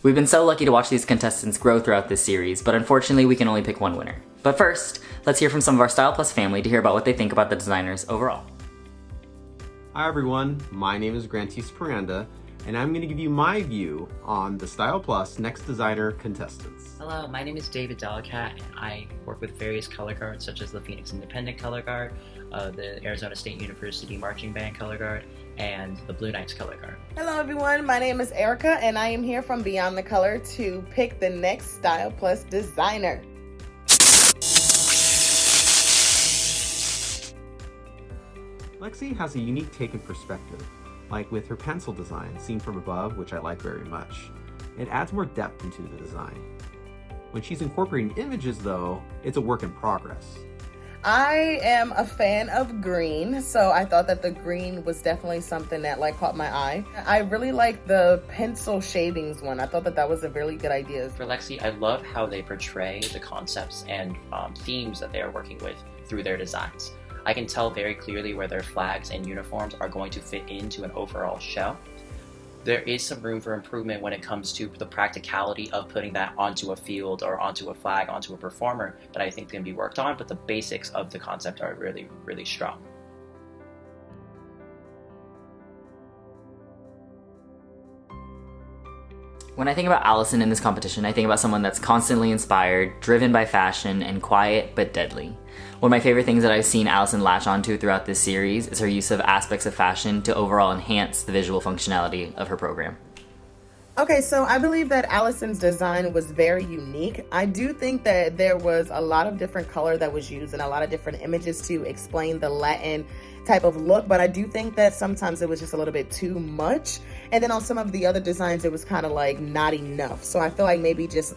We've been so lucky to watch these contestants grow throughout this series, but unfortunately we can only pick one winner. But first, let's hear from some of our Style Plus family to hear about what they think about the designers overall. Hi everyone, my name is Grantis Piranda, and I'm going to give you my view on the Style Plus Next Designer contestants. Hello, my name is David Delacat, and I work with various color guards such as the Phoenix Independent Color Guard, the Arizona State University Marching Band Color Guard, and the Blue Knights Color Guard. Hello everyone, my name is Erica, and I am here from Beyond the Color to pick the next Style Plus designer. Lexi has a unique take and perspective, like with her pencil design seen from above, which I like very much. It adds more depth into the design. When she's incorporating images though, it's a work in progress. I am a fan of green, so I thought that the green was definitely something that caught my eye. I really like the pencil shavings one. I thought that was a really good idea. For Lexi, I love how they portray the concepts and themes that they are working with through their designs. I can tell very clearly where their flags and uniforms are going to fit into an overall show. There is some room for improvement when it comes to the practicality of putting that onto a field or onto a flag, onto a performer that I think can be worked on, but the basics of the concept are really, really strong. When I think about Allison in this competition, I think about someone that's constantly inspired, driven by fashion, and quiet but deadly. One of my favorite things that I've seen Allison latch onto throughout this series is her use of aspects of fashion to overall enhance the visual functionality of her program. Okay, so I believe that Allison's design was very unique. I do think that there was a lot of different color that was used and a lot of different images to explain the Latin type of look, but I do think that sometimes it was just a little bit too much. And then on some of the other designs, it was kind of not enough. So I feel like maybe just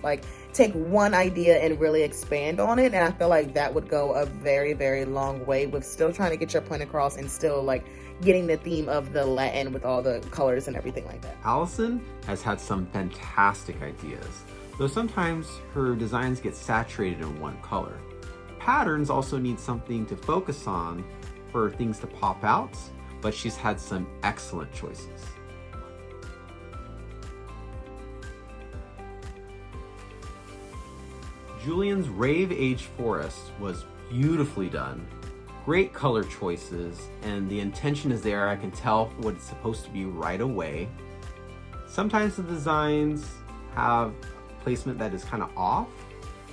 take one idea and really expand on it. And I feel like that would go a very, very long way with still trying to get your point across and still getting the theme of the Latin with all the colors and everything like that. Allison has had some fantastic ideas, though sometimes her designs get saturated in one color. Patterns also need something to focus on for things to pop out, but she's had some excellent choices. Julian's Rave Age Forest was beautifully done. Great color choices, and the intention is there. I can tell what it's supposed to be right away. Sometimes the designs have placement that is kind of off,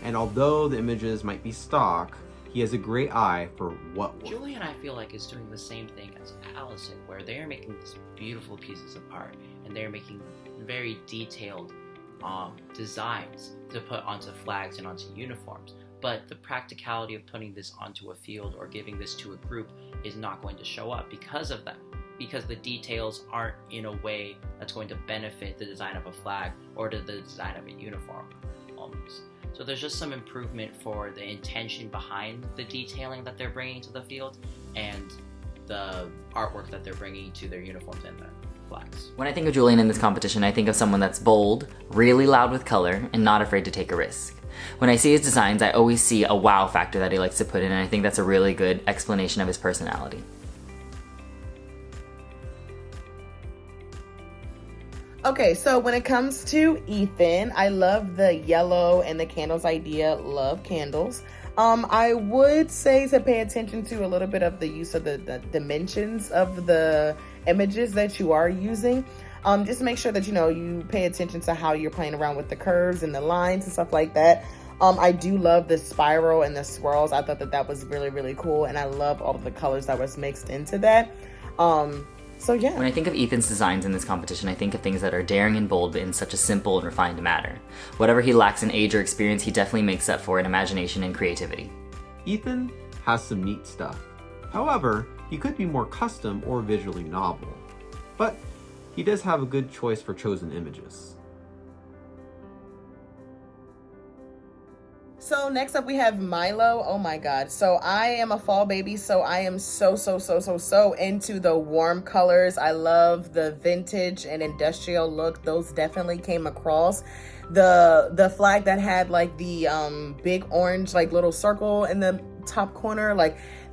and although the images might be stock, he has a great eye for what works. Julian, I feel like, is doing the same thing as Allison, where they are making these beautiful pieces of art, and they're making very detailed designs to put onto flags and onto uniforms. But the practicality of putting this onto a field or giving this to a group is not going to show up because of that. Because the details aren't in a way that's going to benefit the design of a flag or to the design of a uniform, almost. So there's just some improvement for the intention behind the detailing that they're bringing to the field and the artwork that they're bringing to their uniforms and their flags. When I think of Julian in this competition, I think of someone that's bold, really loud with color, and not afraid to take a risk. When I see his designs, I always see a wow factor that he likes to put in, and I think that's a really good explanation of his personality. Okay, so when it comes to Ethan, I love the yellow and the candles idea. Love candles. I would say to pay attention to a little bit of the use of the dimensions of the images that you are using. Just make sure that you pay attention to how you're playing around with the curves and the lines and stuff like that. I do love the spiral and the swirls. I thought that was really, really cool, and I love all of the colors that was mixed into that. So yeah. When I think of Ethan's designs in this competition, I think of things that are daring and bold, but in such a simple and refined manner. Whatever he lacks in age or experience, he definitely makes up for in imagination and creativity. Ethan has some neat stuff. However, he could be more custom or visually novel. But he does have a good choice for chosen images. So next up we have Milo. Oh my god. So I am a fall baby, so I am so into the warm colors. I love the vintage and industrial look. Those definitely came across. The flag that had the big orange little circle in the top corner,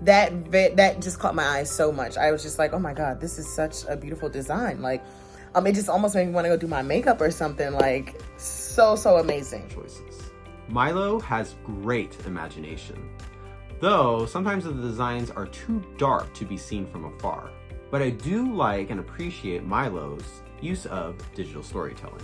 that just caught my eye so much. I was just like, oh my god, this is such a beautiful design. It just almost made me want to go do my makeup or something. Like, so amazing. Choices. Milo has great imagination, though sometimes the designs are too dark to be seen from afar. But I do like and appreciate Milo's use of digital storytelling.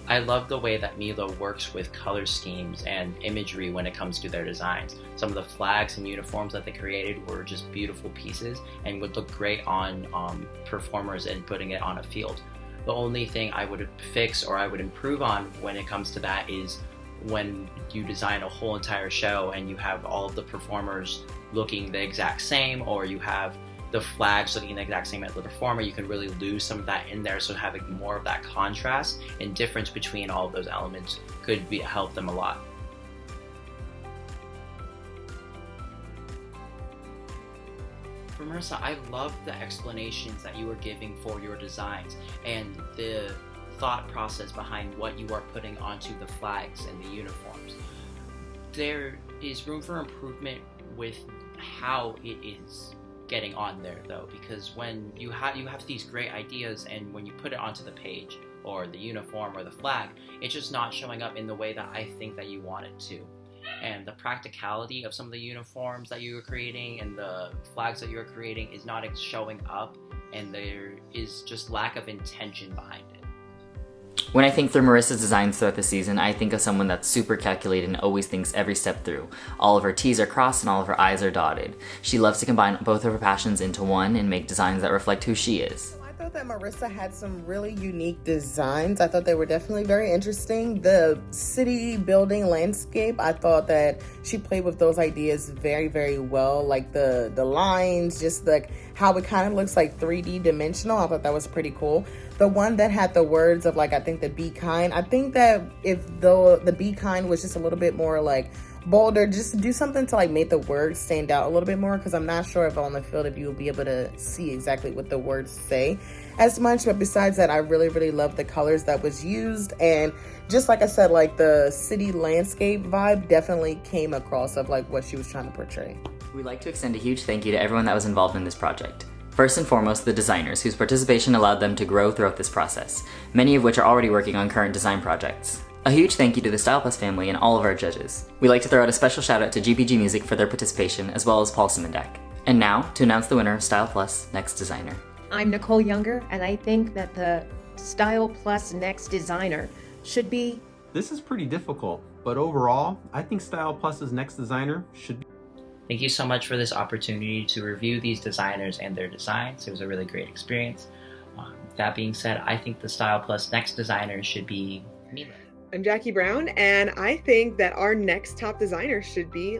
I love the way that Milo works with color schemes and imagery when it comes to their designs. Some of the flags and uniforms that they created were just beautiful pieces and would look great on performers and putting it on a field. The only thing I would fix or I would improve on when it comes to that is when you design a whole entire show and you have all of the performers looking the exact same, or you have the flags looking the exact same as the performer, you can really lose some of that in there. So having more of that contrast and difference between all of those elements could help them a lot. For Marissa, I love the explanations that you were giving for your designs and the thought process behind what you are putting onto the flags and the uniforms. There is room for improvement with how it is getting on there though, because when you have these great ideas and when you put it onto the page or the uniform or the flag, it's just not showing up in the way that I think that you want it to. And the practicality of some of the uniforms that you are creating and the flags that you are creating is not showing up, and there is just lack of intention behind it. When I think through Marissa's designs throughout the season, I think of someone that's super calculated and always thinks every step through. All of her T's are crossed and all of her I's are dotted. She loves to combine both of her passions into one and make designs that reflect who she is. I thought that Marissa had some really unique designs. I thought they were definitely very interesting. The city building landscape, I thought that she played with those ideas very well. Like the lines, just like how it kind of looks like 3D dimensional. I thought that was pretty cool. The one that had the words of, like, I think the be kind. I think that if the be kind was just a little bit more like bolder, just do something to like make the words stand out a little bit more, because I'm not sure if on the field if you'll be able to see exactly what the words say as much. But besides that, I really love the colors that was used, and just like I said, like the city landscape vibe definitely came across of like what she was trying to portray. We'd like to extend a huge thank you to everyone that was involved in this project. First and foremost, the designers, whose participation allowed them to grow throughout this process, many of which are already working on current design projects. A huge thank you to the Style Plus family and all of our judges. We'd like to throw out a special shout out to GPG Music for their participation, as well as Paul Simondak. And now, to announce the winner of Style Plus Next Designer. I'm Nicole Younger, and I think that the Style Plus Next Designer should be... This is pretty difficult, but overall, I think Style Plus's Next Designer should be. Thank you so much for this opportunity to review these designers and their designs. It was a really great experience. That being said, I think the Style Plus Next Designer should be Milo. I'm Jackie Brown, and I think that our next top designer should be...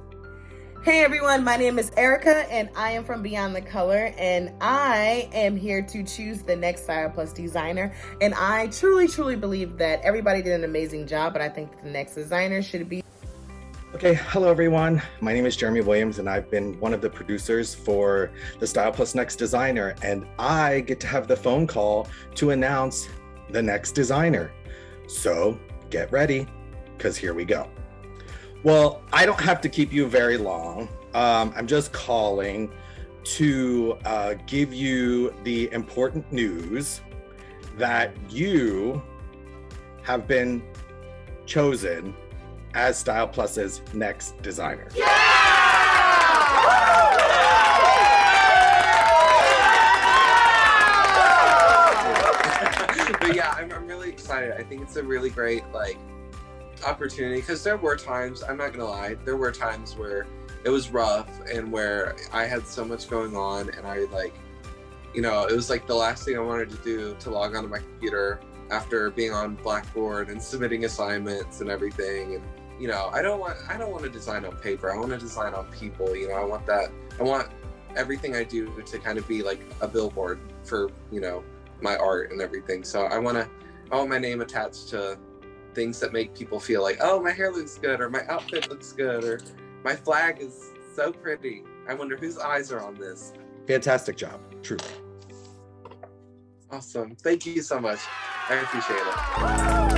Hey everyone, my name is Erica, and I am from Beyond the Color, and I am here to choose the next Style Plus designer. And I truly believe that everybody did an amazing job, but I think the next designer should be... Okay, hello everyone. My name is Jeremy Williams, and I've been one of the producers for the Style Plus Next Designer, and I get to have the phone call to announce the next designer. So get ready, because here we go. Well, I don't have to keep you very long. I'm just calling to give you the important news that you have been chosen as Style Plus's next designer. Yeah! But yeah, I'm really excited. I think it's a really great opportunity, because there were times, I'm not gonna lie, there were times where it was rough and where I had so much going on, and I it was like the last thing I wanted to do to log onto my computer after being on Blackboard and submitting assignments and everything. And I don't want to design on paper. I want to design on people. I want everything I do to kind of be like a billboard for my art and everything. So I want my name attached to things that make people feel like, oh, my hair looks good, or my outfit looks good, or my flag is so pretty. I wonder whose eyes are on this. Fantastic job, truly. Awesome. Thank you so much. I appreciate it.